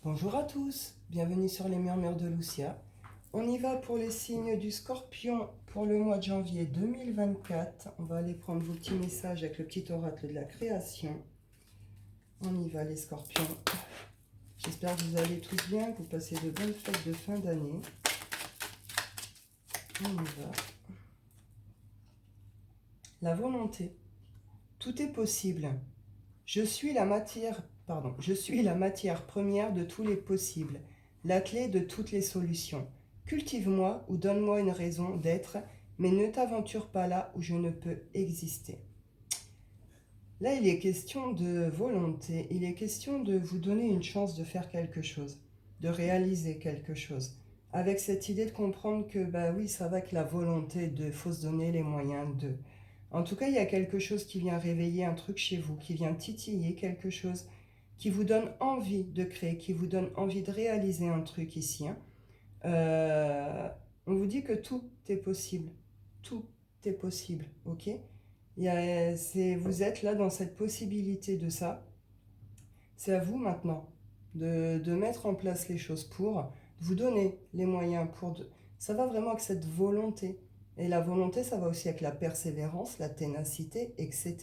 Bonjour à tous, bienvenue sur les murmures de Lucia. On y va pour les signes du Scorpion pour le mois de janvier 2024. On va aller prendre vos petits messages avec le petit oracle de la création. On y va les Scorpions. J'espère que vous allez tous bien, que vous passez de bonnes fêtes de fin d'année. On y va. La volonté. Tout est possible. Je suis la matière première de tous les possibles, la clé de toutes les solutions. Cultive-moi ou donne-moi une raison d'être, mais ne t'aventure pas là où je ne peux exister. Là, il est question de volonté, il est question de vous donner une chance de faire quelque chose, de réaliser quelque chose. Avec cette idée de comprendre que, bah oui, ça va que la volonté de, faut se donner les moyens de. En tout cas, il y a quelque chose qui vient réveiller un truc chez vous, qui vient titiller quelque chose, qui vous donne envie de créer, qui vous donne envie de réaliser un truc ici. On vous dit que tout est possible. Tout est possible, ok? Vous êtes là dans cette possibilité de ça. C'est à vous maintenant de mettre en place les choses pour vous donner les moyens ça va vraiment avec cette volonté. Et la volonté, ça va aussi avec la persévérance, la ténacité, etc.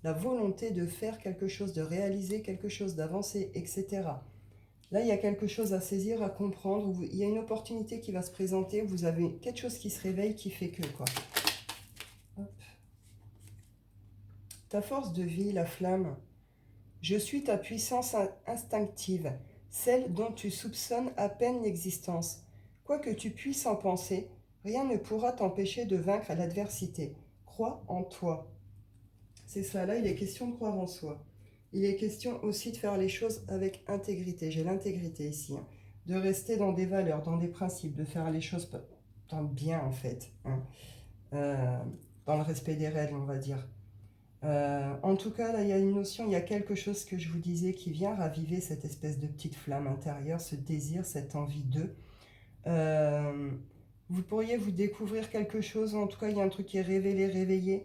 La volonté de faire quelque chose, de réaliser quelque chose, d'avancer, etc. Là, il y a quelque chose à saisir, à comprendre. Il y a une opportunité qui va se présenter. Vous avez quelque chose qui se réveille qui fait que, quoi. Hop. Ta force de vie, la flamme. Je suis ta puissance instinctive, celle dont tu soupçonnes à peine l'existence. Quoi que tu puisses en penser, rien ne pourra t'empêcher de vaincre l'adversité. Crois en toi. C'est ça, là, il est question de croire en soi. Il est question aussi de faire les choses avec intégrité. J'ai l'intégrité ici. De rester dans des valeurs, dans des principes, de faire les choses dans le bien, en fait. Dans le respect des règles, on va dire. En tout cas, là, il y a une notion, il y a quelque chose que je vous disais qui vient raviver cette espèce de petite flamme intérieure, ce désir, cette envie d'eux. Vous pourriez vous découvrir quelque chose, en tout cas, il y a un truc qui est révélé, réveillé.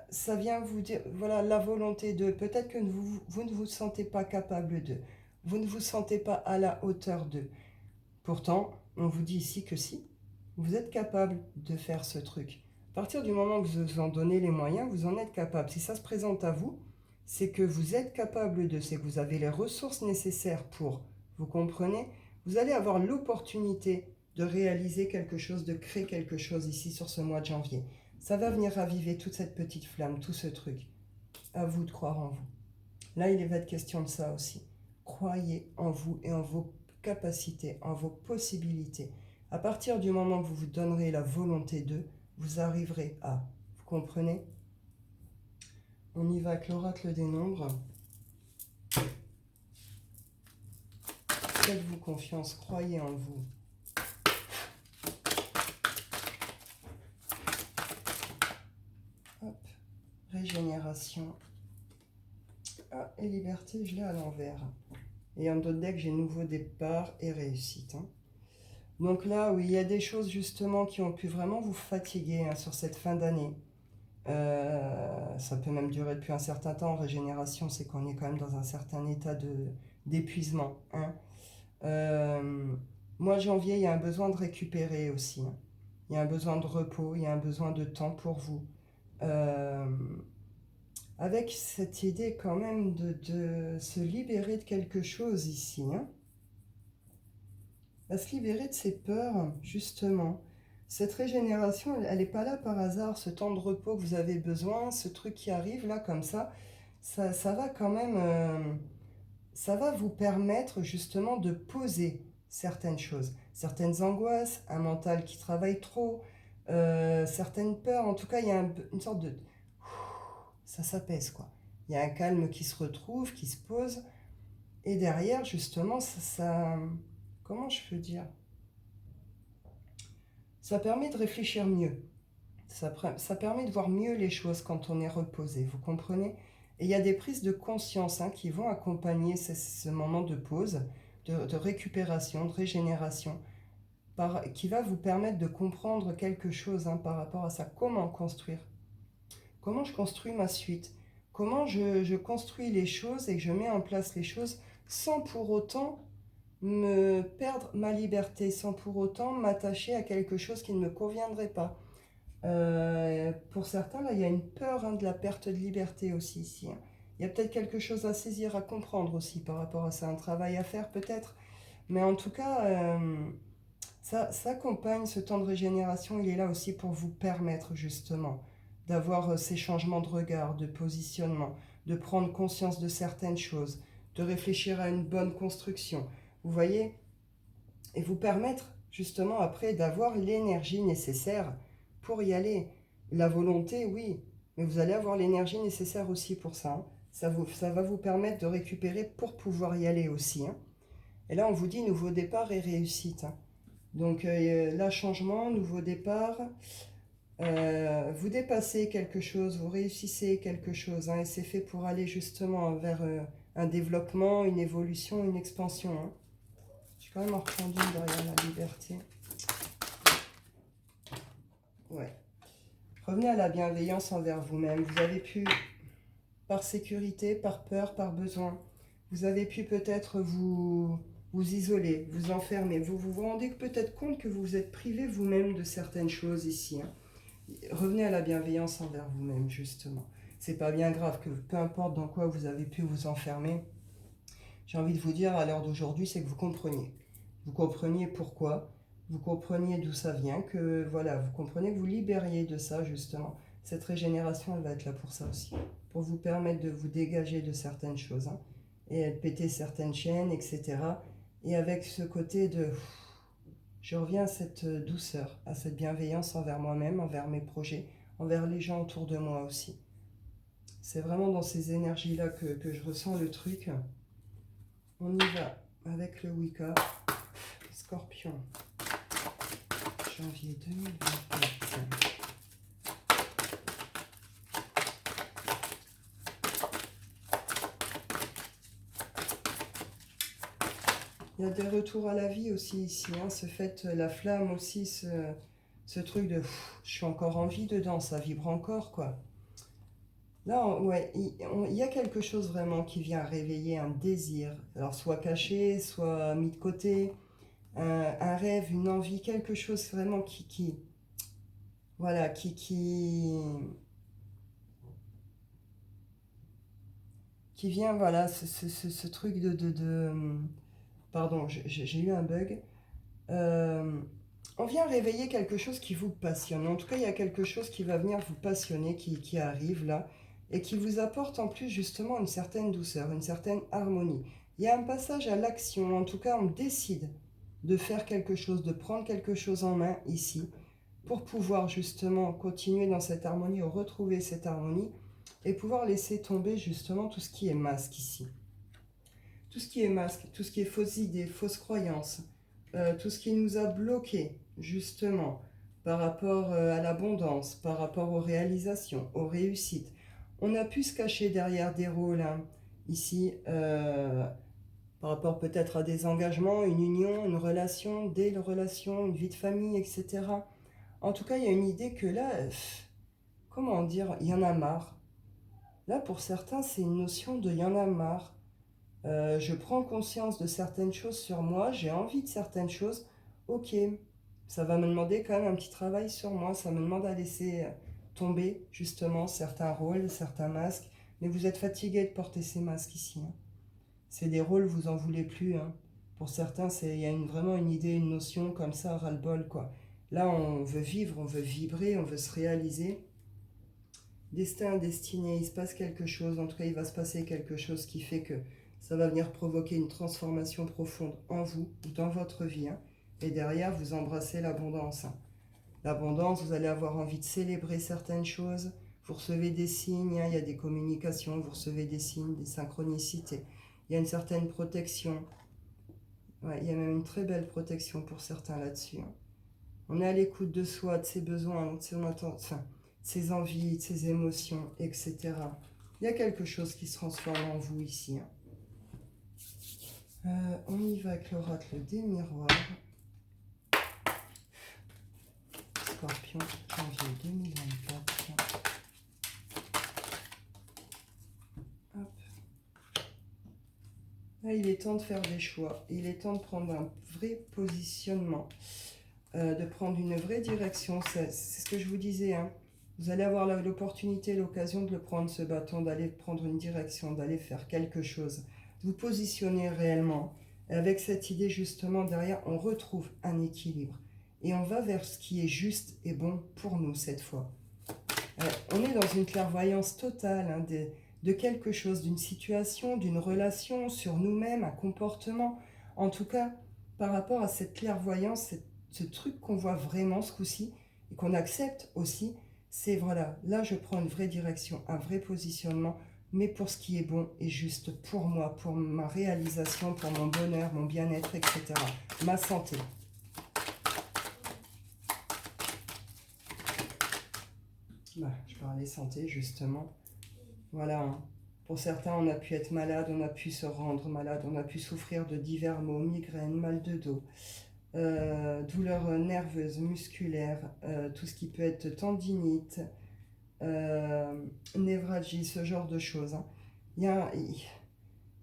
Ça vient vous dire, voilà, la volonté de, peut-être que vous ne vous sentez pas capable de, vous ne vous sentez pas à la hauteur de. Pourtant, on vous dit ici que si, vous êtes capable de faire ce truc. À partir du moment que vous en donnez les moyens, vous en êtes capable. Si ça se présente à vous, c'est que vous êtes capable de, c'est que vous avez les ressources nécessaires pour, vous comprenez? Vous allez avoir l'opportunité de réaliser quelque chose, de créer quelque chose ici sur ce mois de janvier. Ça va venir raviver toute cette petite flamme, tout ce truc. À vous de croire en vous. Là, il va être question de ça aussi. Croyez en vous et en vos capacités, en vos possibilités. À partir du moment que vous vous donnerez la volonté d'eux, vous arriverez à. Vous comprenez? On y va avec l'oracle des nombres. Faites-vous confiance, croyez en vous. Hop, régénération. Ah, et liberté, je l'ai à l'envers. Et en d'autres decks, j'ai nouveau départ et réussite. Donc là, oui, il y a des choses justement qui ont pu vraiment vous fatiguer sur cette fin d'année. Ça peut même durer depuis un certain temps. En régénération, c'est qu'on est quand même dans un certain état d'épuisement. Mois de janvier, il y a un besoin de récupérer aussi. Il y a un besoin de repos, il y a un besoin de temps pour vous. Avec cette idée quand même de se libérer de quelque chose ici. Va se libérer de ses peurs, justement. Cette régénération, elle n'est pas là par hasard. Ce temps de repos que vous avez besoin, ce truc qui arrive là comme ça va quand même... ça va vous permettre justement de poser certaines choses. Certaines angoisses, un mental qui travaille trop, certaines peurs. En tout cas, il y a une sorte de... Ça s'apaise, quoi. Il y a un calme qui se retrouve, qui se pose. Et derrière, justement, comment je peux dire? Ça permet de réfléchir mieux. Ça permet de voir mieux les choses quand on est reposé, vous comprenez? Et il y a des prises de conscience qui vont accompagner ce moment de pause, de récupération, de régénération, qui va vous permettre de comprendre quelque chose par rapport à ça. Comment construire? Comment je construis ma suite? Comment je construis les choses et que je mets en place les choses sans pour autant me perdre ma liberté, sans pour autant m'attacher à quelque chose qui ne me conviendrait pas. Pour certains, là, il y a une peur de la perte de liberté aussi ici. Il y a peut-être quelque chose à saisir, à comprendre aussi par rapport à ça, un travail à faire peut-être. Mais en tout cas, ça s'accompagne, ce temps de régénération, il est là aussi pour vous permettre justement d'avoir ces changements de regard, de positionnement, de prendre conscience de certaines choses, de réfléchir à une bonne construction. Vous voyez? Et vous permettre justement après d'avoir l'énergie nécessaire pour y aller. La volonté, oui, mais vous allez avoir l'énergie nécessaire aussi pour ça. Hein. Ça va vous permettre de récupérer pour pouvoir y aller aussi. Hein. Et là, on vous dit nouveau départ et réussite. Hein. Donc là, changement, nouveau départ. Vous dépassez quelque chose, vous réussissez quelque chose. Hein, et c'est fait pour aller justement vers un développement, une évolution, une expansion. Hein. J'ai quand même reprendre derrière la liberté. Ouais. Revenez à la bienveillance envers vous-même. Vous avez pu, par sécurité, par peur, par besoin, vous avez pu peut-être vous isoler, vous enfermer. Vous vous rendez peut-être compte que vous vous êtes privé vous-même de certaines choses ici. Hein. Revenez à la bienveillance envers vous-même, justement. C'est pas bien grave, que peu importe dans quoi vous avez pu vous enfermer. J'ai envie de vous dire, à l'heure d'aujourd'hui, c'est que vous compreniez. Vous compreniez pourquoi, vous compreniez d'où ça vient, que voilà, vous comprenez que vous libériez de ça, justement. Cette régénération, elle va être là pour ça aussi. Pour vous permettre de vous dégager de certaines choses, hein, et de péter certaines chaînes, etc. Et avec ce côté de... Je reviens à cette douceur, à cette bienveillance envers moi-même, envers mes projets, envers les gens autour de moi aussi. C'est vraiment dans ces énergies-là que je ressens le truc. On y va avec le Wicca. Scorpion. Janvier 2024. Il y a des retours à la vie aussi ici. Hein, ce fait, la flamme aussi, ce truc de je suis encore en vie dedans, ça vibre encore quoi. Là, ouais, il y a quelque chose vraiment qui vient réveiller un désir. Alors soit caché, soit mis de côté. Un rêve, une envie, quelque chose vraiment voilà, qui vient, voilà, ce truc pardon, j'ai eu un bug. Euh, on vient réveiller quelque chose qui vous passionne. En tout cas, il y a quelque chose qui va venir vous passionner, qui arrive là, et qui vous apporte en plus justement une certaine douceur, une certaine harmonie. Il y a un passage à l'action, en tout cas, on décide de faire quelque chose, de prendre quelque chose en main ici, pour pouvoir justement continuer dans cette harmonie, ou retrouver cette harmonie, et pouvoir laisser tomber justement tout ce qui est masque ici. Tout ce qui est masque, tout ce qui est fausses idées, fausses croyances, tout ce qui nous a bloqués justement par rapport à l'abondance, par rapport aux réalisations, aux réussites. On a pu se cacher derrière des rôles hein, ici, par rapport peut-être à des engagements, une union, une relation, des relations, une vie de famille, etc. En tout cas, il y a une idée que là, comment dire, il y en a marre. Là, pour certains, c'est une notion de il y en a marre. Je prends conscience de certaines choses sur moi, j'ai envie de certaines choses. Ok, ça va me demander quand même un petit travail sur moi, ça me demande à laisser tomber justement certains rôles, certains masques. Mais vous êtes fatigué de porter ces masques ici. Hein. C'est des rôles, vous en voulez plus. Hein. Pour certains, il y a vraiment une idée, une notion comme ça, ras-le-bol quoi. Là, on veut vivre, on veut vibrer, on veut se réaliser. Destin, destiné, il se passe quelque chose, en tout cas il va se passer quelque chose qui fait que ça va venir provoquer une transformation profonde en vous, dans votre vie. Hein. Et derrière, vous embrassez l'abondance. Hein. L'abondance, vous allez avoir envie de célébrer certaines choses, vous recevez des signes, hein, il y a des communications, vous recevez des signes, des synchronicités. Il y a une certaine protection. Ouais, il y a même une très belle protection pour certains là-dessus. Hein. On est à l'écoute de soi, de ses besoins, de son attention, ses envies, de ses émotions, etc. Il y a quelque chose qui se transforme en vous ici. Hein. On y va avec l'oracle des miroirs. Scorpion, janvier 2024. Hop. Là, il est temps de faire des choix. Il est temps de prendre un vrai positionnement, de prendre une vraie direction. C'est ce que je vous disais, hein. Vous allez avoir l'opportunité, l'occasion de le prendre, ce bâton, d'aller prendre une direction, d'aller faire quelque chose, de vous positionner réellement. Et avec cette idée, justement, derrière, on retrouve un équilibre. Et on va vers ce qui est juste et bon pour nous, cette fois. On est dans une clairvoyance totale, hein, de quelque chose, d'une situation, d'une relation, sur nous-mêmes, un comportement. En tout cas, par rapport à cette clairvoyance, ce truc qu'on voit vraiment ce coup-ci, et qu'on accepte aussi, c'est voilà, là je prends une vraie direction, un vrai positionnement, mais pour ce qui est bon et juste pour moi, pour ma réalisation, pour mon bonheur, mon bien-être, etc. Ma santé. Bah, je parlais santé justement. Voilà, hein. Pour certains, on a pu être malade, on a pu se rendre malade, on a pu souffrir de divers maux, migraines, mal de dos, douleurs nerveuses, musculaires, tout ce qui peut être tendinite, névralgie, ce genre de choses, hein. Il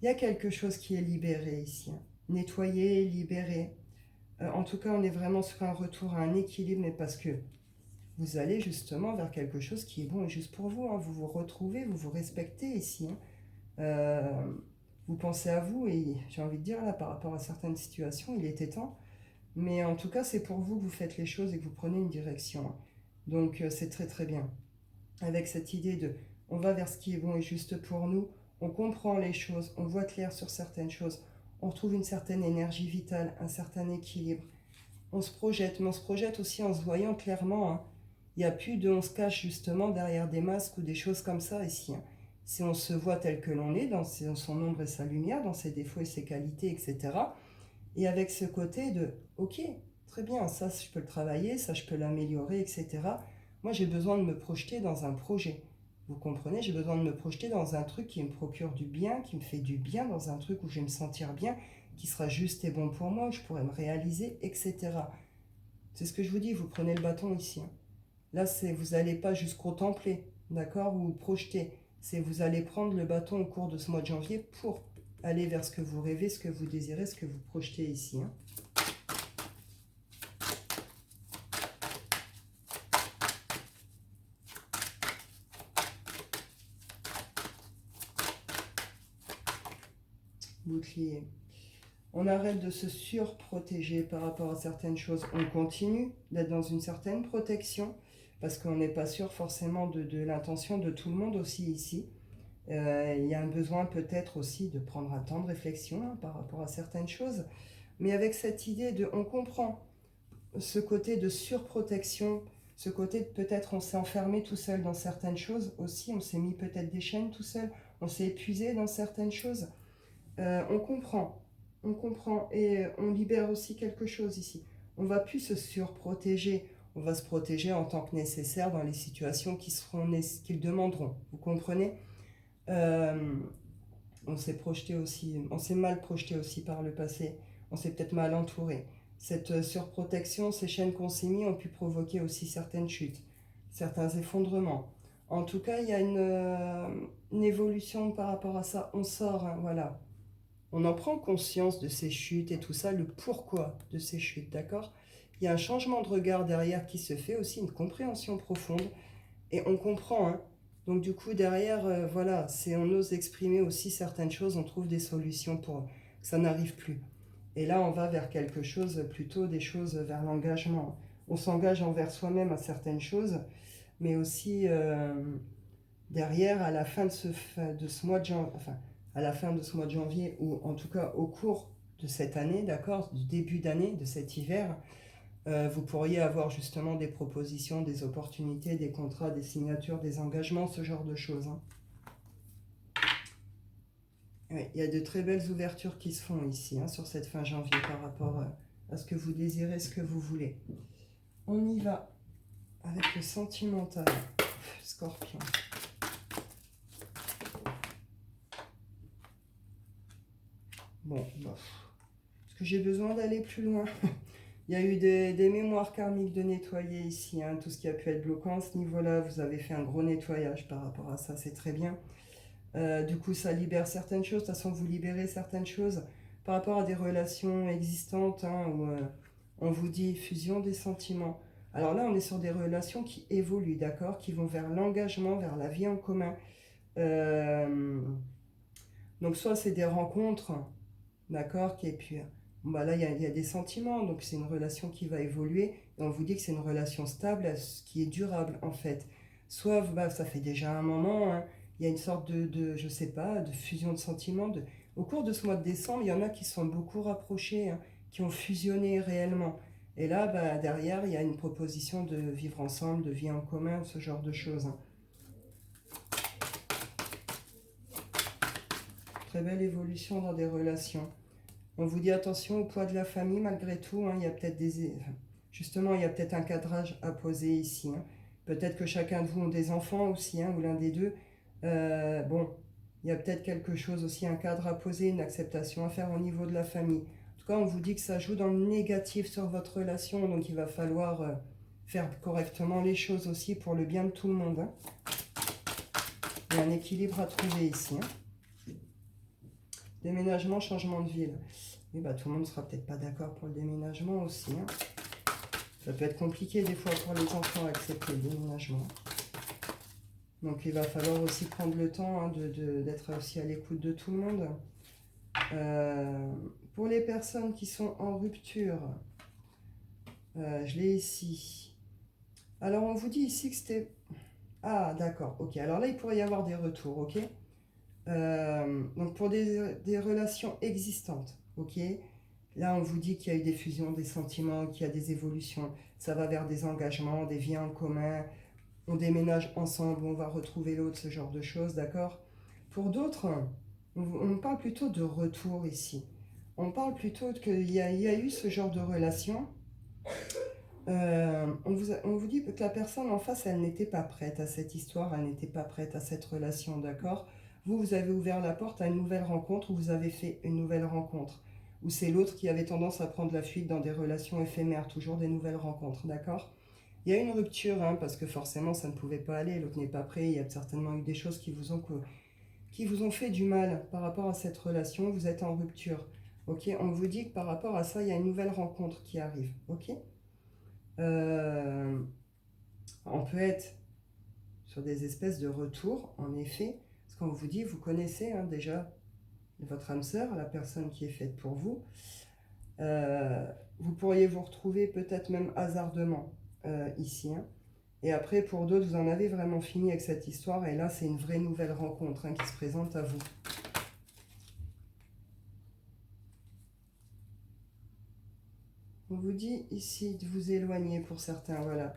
y a quelque chose qui est libéré ici, hein. Nettoyé, libéré. En tout cas, on est vraiment sur un retour à un équilibre, mais parce que vous allez justement vers quelque chose qui est bon et juste pour vous, hein. Vous vous retrouvez, vous vous respectez ici, hein. Vous pensez à vous et j'ai envie de dire là par rapport à certaines situations, il était temps. Mais en tout cas, c'est pour vous que vous faites les choses et que vous prenez une direction, hein. Donc c'est très très bien. Avec cette idée de on va vers ce qui est bon et juste pour nous, on comprend les choses, on voit clair sur certaines choses, on retrouve une certaine énergie vitale, un certain équilibre. On se projette, mais on se projette aussi en se voyant clairement, hein. Il n'y a plus de on se cache justement derrière des masques ou des choses comme ça ici, hein. Si on se voit tel que l'on est, dans son ombre et sa lumière, dans ses défauts et ses qualités, etc. Et avec ce côté de, ok, très bien, ça je peux le travailler, ça je peux l'améliorer, etc. Moi j'ai besoin de me projeter dans un projet. Vous comprenez, j'ai besoin de me projeter dans un truc qui me procure du bien, qui me fait du bien, dans un truc où je vais me sentir bien, qui sera juste et bon pour moi, où je pourrai me réaliser, etc. C'est ce que je vous dis, vous prenez le bâton ici, hein. Là, vous n'allez pas juste contempler, d'accord, ou projeter. C'est vous allez prendre le bâton au cours de ce mois de janvier pour aller vers ce que vous rêvez, ce que vous désirez, ce que vous projetez ici, hein. Bouclier. On arrête de se surprotéger par rapport à certaines choses. On continue d'être dans une certaine protection parce qu'on n'est pas sûr forcément de l'intention de tout le monde aussi ici. Il y a un besoin peut-être aussi de prendre un temps de réflexion, hein, par rapport à certaines choses. Mais avec cette idée de on comprend ce côté de surprotection, ce côté de peut-être on s'est enfermé tout seul dans certaines choses aussi, on s'est mis peut-être des chaînes tout seul, on s'est épuisé dans certaines choses. On comprend, on comprend et on libère aussi quelque chose ici. On va plus se surprotéger, on va se protéger en tant que nécessaire dans les situations qu'ils demanderont. Vous comprenez? Euh, on s'est projeté aussi, on s'est mal projeté aussi par le passé, on s'est peut-être mal entouré. Cette surprotection, ces chaînes qu'on s'est mis ont pu provoquer aussi certaines chutes, certains effondrements. En tout cas, il y a une évolution par rapport à ça. On sort, hein, voilà. On en prend conscience de ces chutes et tout ça, le pourquoi de ces chutes, d'accord? Il y a un changement de regard derrière qui se fait aussi, une compréhension profonde. Et on comprend, hein. Donc du coup, derrière, voilà, on ose exprimer aussi certaines choses, on trouve des solutions pour que ça n'arrive plus. Et là, on va vers quelque chose, plutôt des choses vers l'engagement. On s'engage envers soi-même à certaines choses, mais aussi derrière, à la fin de ce mois de janvier, enfin, à la fin de ce mois de janvier, ou en tout cas au cours de cette année, d'accord, du début d'année, de cet hiver, vous pourriez avoir justement des propositions, des opportunités, des contrats, des signatures, des engagements, ce genre de choses, hein. Oui, il y a de très belles ouvertures qui se font ici, hein, sur cette fin janvier par rapport à ce que vous désirez, ce que vous voulez. On y va avec le sentimental, Scorpion. Bon, est-ce que j'ai besoin d'aller plus loin? Il y a eu des mémoires karmiques de nettoyer ici, hein, tout ce qui a pu être bloquant à ce niveau-là. Vous avez fait un gros nettoyage par rapport à ça, c'est très bien. Du coup, ça libère certaines choses. De toute façon, vous libérez certaines choses par rapport à des relations existantes, hein, où on vous dit fusion des sentiments. Alors là, on est sur des relations qui évoluent, d'accord, qui vont vers l'engagement, vers la vie en commun. Euh, donc, soit c'est des rencontres, d'accord, et puis bon, bah là, il y a des sentiments, donc c'est une relation qui va évoluer. Et on vous dit que c'est une relation stable, qui est durable, en fait. Soit, bah, ça fait déjà un moment, hein, il y a une sorte je sais pas, de fusion de sentiments. Au cours de ce mois de décembre, il y en a qui sont beaucoup rapprochés, hein, qui ont fusionné réellement. Et là, bah, derrière, il y a une proposition de vivre ensemble, de vie en commun, ce genre de choses, hein. Très belle évolution dans des relations. On vous dit attention au poids de la famille malgré tout, hein, il y a peut-être justement, il y a peut-être un cadrage à poser ici, hein. Peut-être que chacun de vous a des enfants aussi, hein, ou l'un des deux. Bon, il y a peut-être quelque chose aussi, un cadre à poser, une acceptation à faire au niveau de la famille. En tout cas, on vous dit que ça joue dans le négatif sur votre relation, donc il va falloir faire correctement les choses aussi pour le bien de tout le monde, hein. Il y a un équilibre à trouver ici, hein. Déménagement, changement de ville. Oui, bah, tout le monde ne sera peut-être pas d'accord pour le déménagement aussi, hein. Ça peut être compliqué des fois pour les enfants à accepter le déménagement. Donc il va falloir aussi prendre le temps, hein, d'être aussi à l'écoute de tout le monde. Pour les personnes qui sont en rupture, je l'ai ici. Alors on vous dit ici que c'était... Ah d'accord, ok. Alors là il pourrait y avoir des retours, ok. Donc pour des relations existantes, ok. Là, on vous dit qu'il y a eu des fusions, des sentiments, qu'il y a des évolutions. Ça va vers des engagements, des vies en commun. On déménage ensemble, on va retrouver l'autre, ce genre de choses, d'accord? Pour d'autres, on parle plutôt de retour ici. On parle plutôt qu'il y a eu ce genre de relation. On vous dit que la personne en face, elle n'était pas prête à cette histoire, elle n'était pas prête à cette relation, d'accord? Vous avez ouvert la porte à une nouvelle rencontre, ou vous avez fait une nouvelle rencontre. Ou c'est l'autre qui avait tendance à prendre la fuite dans des relations éphémères, toujours des nouvelles rencontres, d'accord? Il y a une rupture, hein, parce que forcément ça ne pouvait pas aller, l'autre n'est pas prêt, il y a certainement eu des choses qui vous ont fait du mal par rapport à cette relation, vous êtes en rupture. Ok, on vous dit que par rapport à ça, il y a une nouvelle rencontre qui arrive, ok? Euh, on peut être sur des espèces de retours, en effet, parce qu'on vous dit, vous connaissez, hein, déjà votre âme sœur, la personne qui est faite pour vous. Euh, vous pourriez vous retrouver peut-être même hasardement ici, hein. Et après, pour d'autres, vous en avez vraiment fini avec cette histoire, et là, c'est une vraie nouvelle rencontre, hein, qui se présente à vous. On vous dit ici de vous éloigner pour certains, voilà.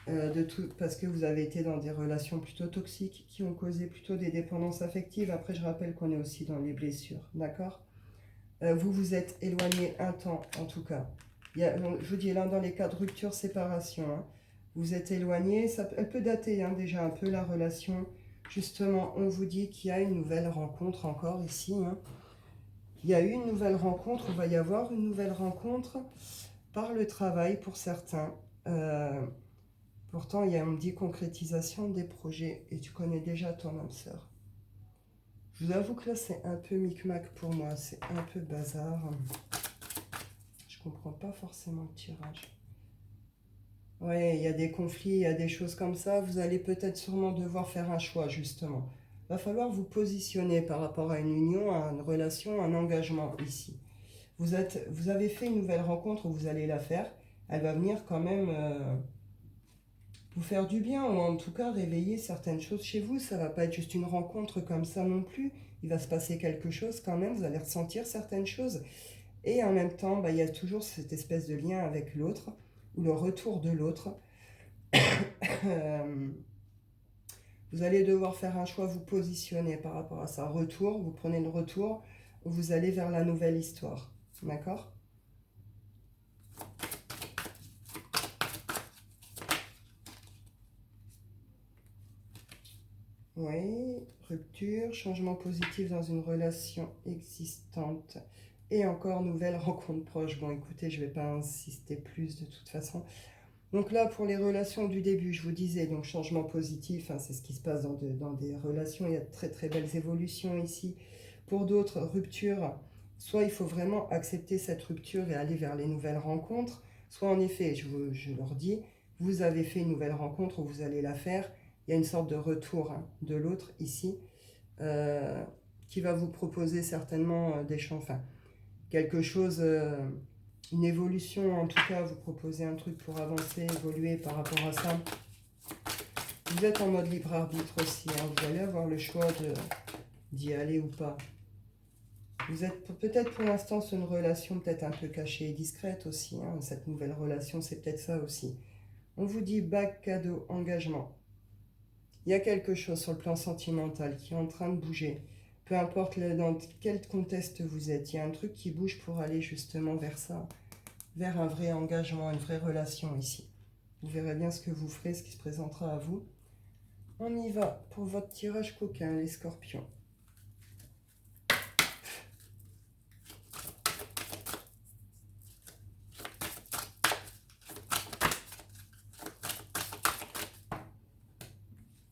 De tout, parce que vous avez été dans des relations plutôt toxiques qui ont causé plutôt des dépendances affectives. Après, je rappelle qu'on est aussi dans les blessures, d'accord? Vous vous êtes éloigné un temps, en tout cas. Je vous dis, l'un dans les cas de rupture, séparation, hein. Vous êtes éloigné, elle peut dater, hein, déjà un peu la relation. Justement, on vous dit qu'il y a une nouvelle rencontre encore ici, hein. Il y a eu une nouvelle rencontre, il va y avoir une nouvelle rencontre par le travail pour certains. Euh, Pourtant, on me dit concrétisation des projets, et tu connais déjà ton âme sœur. Je vous avoue que là, c'est un peu micmac pour moi, c'est un peu bazar. Je comprends pas forcément le tirage. Ouais, il y a des conflits, il y a des choses comme ça. Vous allez peut-être sûrement devoir faire un choix, justement. Va falloir vous positionner par rapport à une union, à une relation, un engagement ici. Vous avez fait une nouvelle rencontre, vous allez la faire. Elle va venir quand même vous faire du bien, ou en tout cas réveiller certaines choses chez vous. Ça va pas être juste une rencontre comme ça non plus. Il va se passer quelque chose quand même, vous allez ressentir certaines choses. Et en même temps, bah, il y a toujours cette espèce de lien avec l'autre, ou le retour de l'autre. Euh, vous allez devoir faire un choix, vous positionner par rapport à ça. Retour, vous prenez le retour, vous allez vers la nouvelle histoire. D'accord? Oui, rupture, changement positif dans une relation existante. Et encore nouvelle rencontre proche. Bon, écoutez, je ne vais pas insister plus de toute façon. Donc là, pour les relations du début, je vous disais, donc changement positif, hein, c'est ce qui se passe dans des relations. Il y a de très très belles évolutions ici. Pour d'autres, rupture, soit il faut vraiment accepter cette rupture et aller vers les nouvelles rencontres, soit en effet, je leur dis, vous avez fait une nouvelle rencontre ou vous allez la faire. Il y a une sorte de retour, hein, de l'autre ici, euh, qui va vous proposer certainement des changements, enfin, quelque chose, une évolution, en tout cas, vous proposez un truc pour avancer, évoluer par rapport à ça. Vous êtes en mode libre arbitre aussi, hein, vous allez avoir le choix d'y aller ou pas. Vous êtes peut-être pour l'instant sur une relation peut-être un peu cachée et discrète aussi, hein, cette nouvelle relation, c'est peut-être ça aussi. On vous dit bac, cadeau, engagement. Il y a quelque chose sur le plan sentimental qui est en train de bouger. Peu importe dans quel contexte vous êtes, il y a un truc qui bouge pour aller justement vers ça, vers un vrai engagement, une vraie relation ici. Vous verrez bien ce que vous ferez, ce qui se présentera à vous. On y va pour votre tirage coquin, les scorpions.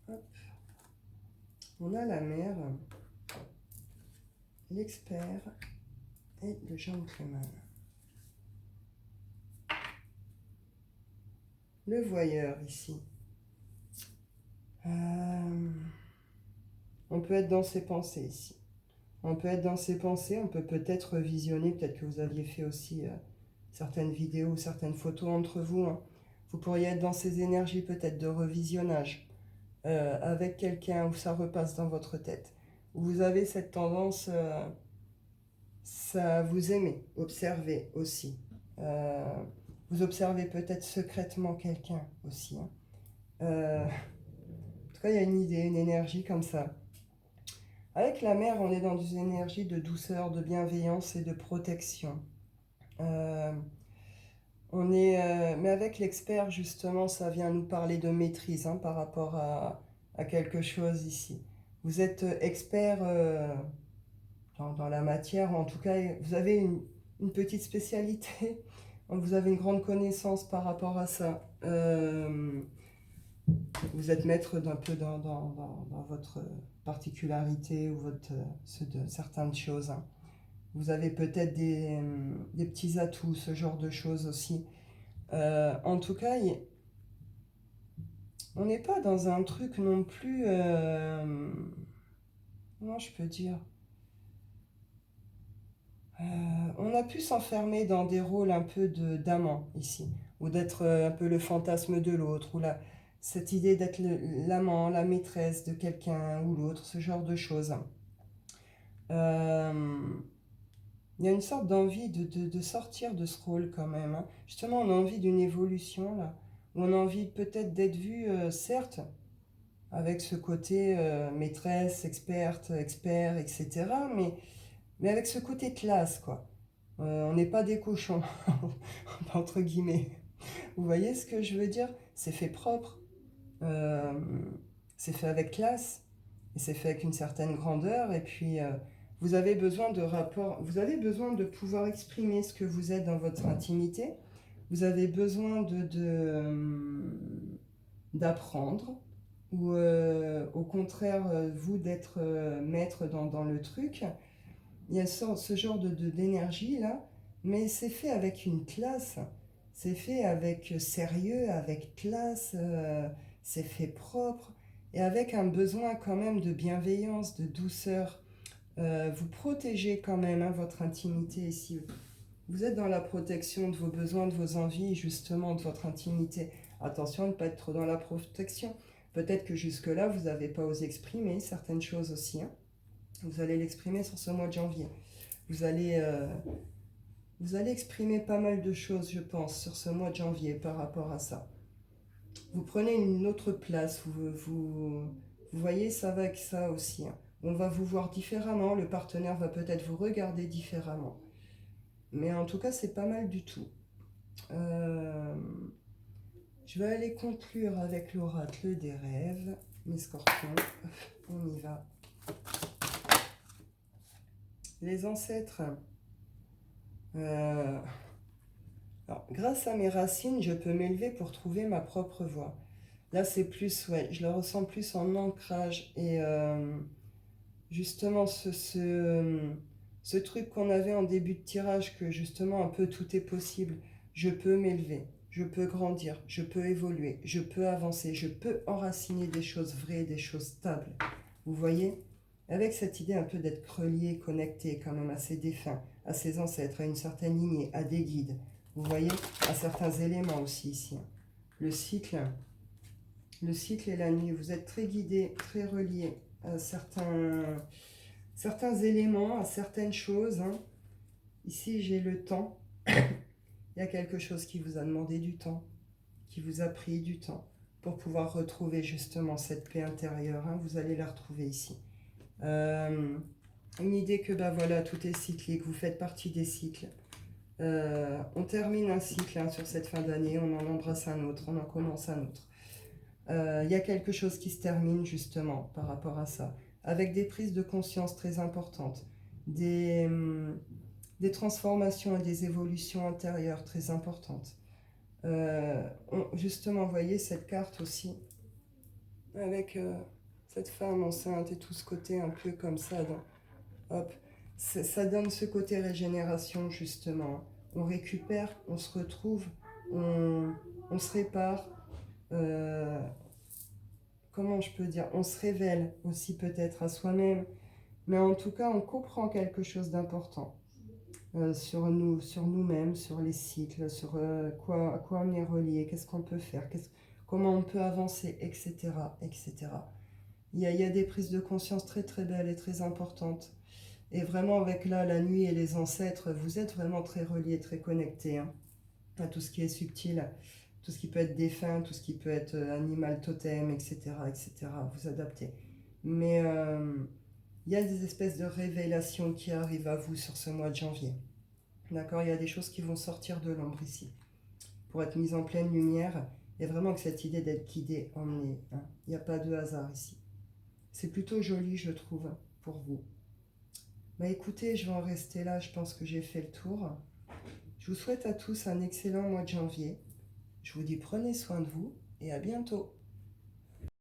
Hop. On a la mère, l'expert et le gentleman. Le voyeur ici. On peut être dans ses pensées ici. On peut être dans ses pensées, on peut peut-être visionner, peut-être que vous aviez fait aussi certaines vidéos, certaines photos entre vous. Hein. Vous pourriez être dans ces énergies peut-être de revisionnage avec quelqu'un où ça repasse dans votre tête. Où vous avez cette tendance, ça vous aimez, observer aussi. Vous observez peut-être secrètement quelqu'un aussi. Hein. En tout cas, il y a une idée, une énergie comme ça. Avec la mère, on est dans une énergie de douceur, de bienveillance et de protection. Mais avec l'expert, justement, ça vient nous parler de maîtrise hein, par rapport à quelque chose ici. Vous êtes expert dans la matière, en tout cas, vous avez une petite spécialité, vous avez une grande connaissance par rapport à ça. Vous êtes maître d'un peu dans votre particularité ou de certaines choses. Hein. Vous avez peut-être des petits atouts, ce genre de choses aussi. En tout cas, on n'est pas dans un truc non plus... comment je peux dire on a pu s'enfermer dans des rôles un peu d'amant ici, ou d'être un peu le fantasme de l'autre, ou cette idée d'être l'amant, la maîtresse de quelqu'un ou l'autre, ce genre de choses. Il y a une sorte d'envie de sortir de ce rôle quand même. Hein. Justement, on a envie d'une évolution là, où on a envie peut-être d'être vu, certes, avec ce côté maîtresse, experte, expert, etc., mais avec ce côté classe, quoi. On n'est pas des cochons, entre guillemets. Vous voyez ce que je veux dire? C'est fait propre, euh, c'est fait avec classe, et c'est fait avec une certaine grandeur, et puis vous avez besoin de rapport, vous avez besoin de pouvoir exprimer ce que vous êtes dans votre intimité, vous avez besoin d'apprendre, ou au contraire, vous d'être maître dans le truc. Il y a ce genre d'énergie là, mais c'est fait avec une classe, c'est fait avec sérieux, avec classe, c'est fait propre et avec un besoin quand même de bienveillance, de douceur. Vous protégez quand même hein, votre intimité ici. Vous êtes dans la protection de vos besoins, de vos envies, justement de votre intimité. Attention à ne pas être trop dans la protection. Peut-être que jusque-là, vous n'avez pas osé exprimer certaines choses aussi. Hein. Vous allez l'exprimer sur ce mois de janvier. Vous allez, euh, vous allez exprimer pas mal de choses, je pense, sur ce mois de janvier par rapport à ça. Vous prenez une autre place, vous voyez, ça va avec ça aussi. Hein. On va vous voir différemment, le partenaire va peut-être vous regarder différemment. Mais en tout cas, c'est pas mal du tout. Euh, je vais aller conclure avec l'oracle des rêves, mes scorpions. On y va. Les ancêtres... Euh, Alors, grâce à mes racines, je peux m'élever pour trouver ma propre voie. Là, c'est plus, ouais, je le ressens plus en ancrage. Et justement, ce truc qu'on avait en début de tirage, que justement, un peu tout est possible. Je peux m'élever, je peux grandir, je peux évoluer, je peux avancer, je peux enraciner des choses vraies, des choses stables. Vous voyez? Avec cette idée un peu d'être relié, connecté quand même à ses défunts, à ses ancêtres, à une certaine lignée, à des guides. Vous voyez? À certains éléments aussi ici. Le cycle, le cycle et la nuit, vous êtes très guidé, très relié à certains éléments, à certaines choses, hein. Ici, j'ai le temps. Il y a quelque chose qui vous a demandé du temps, qui vous a pris du temps pour pouvoir retrouver justement cette paix intérieure, hein. Vous allez la retrouver ici. Euh, une idée que bah voilà, tout est cyclique, vous faites partie des cycles. On termine un cycle, hein, sur cette fin d'année, on en embrasse un autre, on en commence un autre. Il y a quelque chose qui se termine justement par rapport à ça, avec des prises de conscience très importantes, des, hum, des transformations et des évolutions intérieures très importantes. Justement, vous voyez cette carte aussi, avec cette femme enceinte et tout ce côté un peu comme ça, hop, ça donne ce côté régénération justement. On récupère, on se retrouve, on, on se répare. euh, Comment je peux dire? On se révèle aussi peut-être à soi-même, mais en tout cas, on comprend quelque chose d'important sur nous, sur nous-mêmes, sur les cycles, sur à quoi on est relié, qu'est-ce qu'on peut faire, comment on peut avancer, etc., etc. Il y a des prises de conscience très très belles et très importantes. Et vraiment, avec là, la nuit et les ancêtres, vous êtes vraiment très reliés, très connectés, hein, à tout ce qui est subtil, tout ce qui peut être défunt, tout ce qui peut être animal totem, etc., etc. Vous adaptez. Mais il y a des espèces de révélations qui arrivent à vous sur ce mois de janvier. D'accord? Il y a des choses qui vont sortir de l'ombre ici, pour être mises en pleine lumière. Et vraiment que cette idée d'être guidé, emmené, hein. Il n'y a pas de hasard ici. C'est plutôt joli, je trouve, pour vous. Bah écoutez, je vais en rester là, je pense que j'ai fait le tour. Je vous souhaite à tous un excellent mois de janvier. Je vous dis prenez soin de vous et à bientôt.